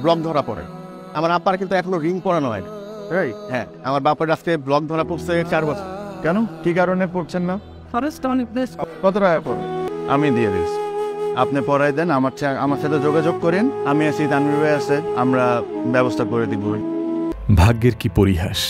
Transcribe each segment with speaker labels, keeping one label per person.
Speaker 1: Block ধরা পড়ে। আমার আব্বার কিন্তু এখনো রিং পরানো হয়। হ্যাঁ, আমার বাপের আজকে ব্লক ধরা পড়ছে 4 বছর।
Speaker 2: কেন, কি কারণে পড়ছেন না? কত টাকা পড়ে?
Speaker 1: আমি দিয়ে দিচ্ছি, আপনি পড়াই দেন, আমার সাথে যোগাযোগ করেন, আমি আছি, তানভীর ভাই আছে, আমরা ব্যবস্থা করে দিব।
Speaker 3: ভাগ্যের কি পরিহাস,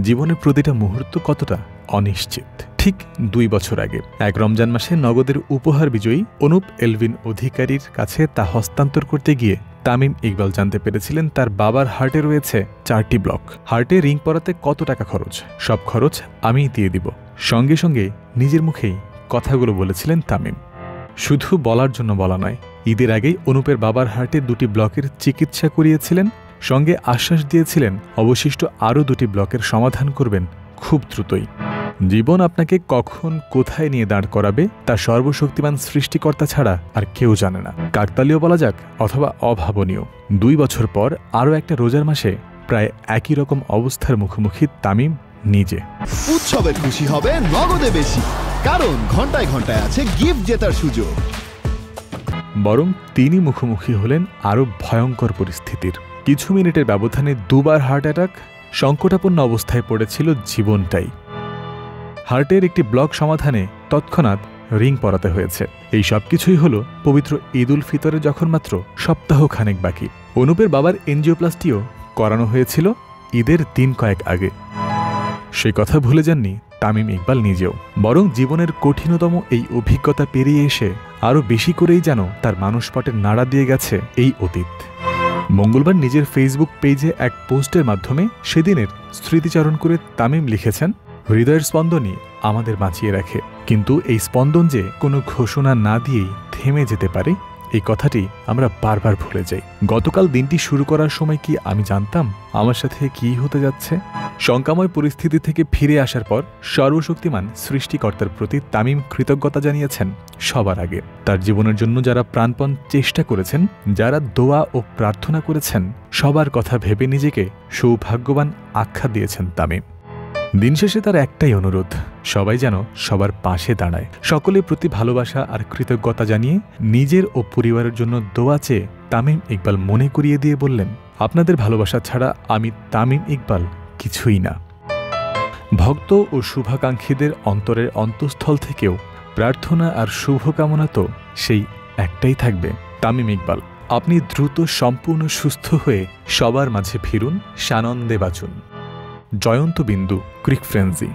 Speaker 3: জীবনের প্রতিটা মুহূর্ত কতটা অনিশ্চিত। ঠিক 2 বছর আগে এক রমজান মাসে নগদের উপহার বিজয়ী অনুপ এলভিন অধিকারীর কাছে তা হস্তান্তর করতে গিয়ে তামিম ইকবাল জানতে পেরেছিলেন তার বাবার হার্টে রয়েছে 4টি ব্লক। হার্টে রিং পরাতে কত টাকা খরচ, সব খরচ আমিই দিয়ে দিব। সঙ্গে সঙ্গে নিজের মুখেই কথাগুলো বলেছিলেন তামিম। শুধু বলার জন্য বলা নয়, ঈদের আগেই অনুপের বাবার হার্টে 2টি ব্লকের চিকিৎসা করিয়েছিলেন, সঙ্গে আশ্বাস দিয়েছিলেন অবশিষ্ট আরও 2টি ব্লকের সমাধান করবেন খুব দ্রুতই। জীবন আপনাকে কখন কোথায় নিয়ে দাঁড় করাবে তা সর্বশক্তিমান সৃষ্টিকর্তা ছাড়া আর কেউ জানে না। কাকতালীয় বলা যাক অথবা অভাবনীয়, 2 বছর পর আরও একটা রোজার মাসে প্রায় একই রকম অবস্থার মুখোমুখি তামিম নিজে।
Speaker 4: উৎসবে খুশি হবে নগদে বেশি, কারণ ঘন্টায় ঘন্টায় আছে গিফট জেতার সুযোগ।
Speaker 3: বরং তিনি মুখোমুখি হলেন আরও ভয়ঙ্কর পরিস্থিতির। কিছু মিনিটের ব্যবধানে 2বার হার্ট অ্যাটাক, সংকটাপন্ন অবস্থায় পড়েছিল জীবনটাই। হার্টের একটি ব্লক সমাধানে তৎক্ষণাৎ রিং পরাতে হয়েছে। এই সব কিছুই হল পবিত্র ঈদ উল ফিতরে যখন মাত্র সপ্তাহখানেক বাকি। অনুপের বাবার এনজিওপ্লাস্টিও করানো হয়েছিল ঈদের দিন কয়েক আগে। সে কথা ভুলে যাননি তামিম ইকবাল নিজেও, বরং জীবনের কঠিনতম এই অভিজ্ঞতা পেরিয়ে এসে আরও বেশি করেই যেন তার মানসপটের নাড়া দিয়ে গেছে এই অতীত। মঙ্গলবার নিজের ফেসবুক পেজে এক পোস্টের মাধ্যমে সেদিনের স্মৃতিচারণ করে তামিম লিখেছেন, হৃদয়ের স্পন্দনই আমাদের বাঁচিয়ে রাখে, কিন্তু এই স্পন্দন যে কোনো ঘোষণা না দিয়েই থেমে যেতে পারে এই কথাটি আমরা বারবার ভুলে যাই। গতকাল দিনটি শুরু করার সময় কি আমি জানতাম আমার সাথে কি হতে যাচ্ছে? শঙ্কাময় পরিস্থিতি থেকে ফিরে আসার পর সর্বশক্তিমান সৃষ্টিকর্তার প্রতি তামিম কৃতজ্ঞতা জানিয়েছেন সবার আগে। তার জীবনের জন্য যারা প্রাণপণ চেষ্টা করেছেন, যারা দোয়া ও প্রার্থনা করেছেন, সবার কথা ভেবে নিজেকে সৌভাগ্যবান আখ্যা দিয়েছেন তামিম। দিন শেষে তার একটাই অনুরোধ, সবাই যেন সবার পাশে দাঁড়ায়। সকলের প্রতি ভালোবাসা আর কৃতজ্ঞতা জানিয়ে নিজের ও পরিবারের জন্য দোয়া চেয়ে তামিম ইকবাল মনে করিয়ে দিয়ে বললেন, আপনাদের ভালোবাসা ছাড়া আমি তামিম ইকবাল কিছুই না। ভক্ত ও শুভাকাঙ্ক্ষীদের অন্তরের অন্তঃস্থল থেকেও প্রার্থনা আর শুভকামনা তো সেই একটাই থাকবে, তামিম ইকবাল আপনি দ্রুত সম্পূর্ণ সুস্থ হয়ে সবার মাঝে ফিরুন, সানন্দে বাঁচুন। জয়ন্ত বিন্দু, ক্রিক ফ্রেন্সি।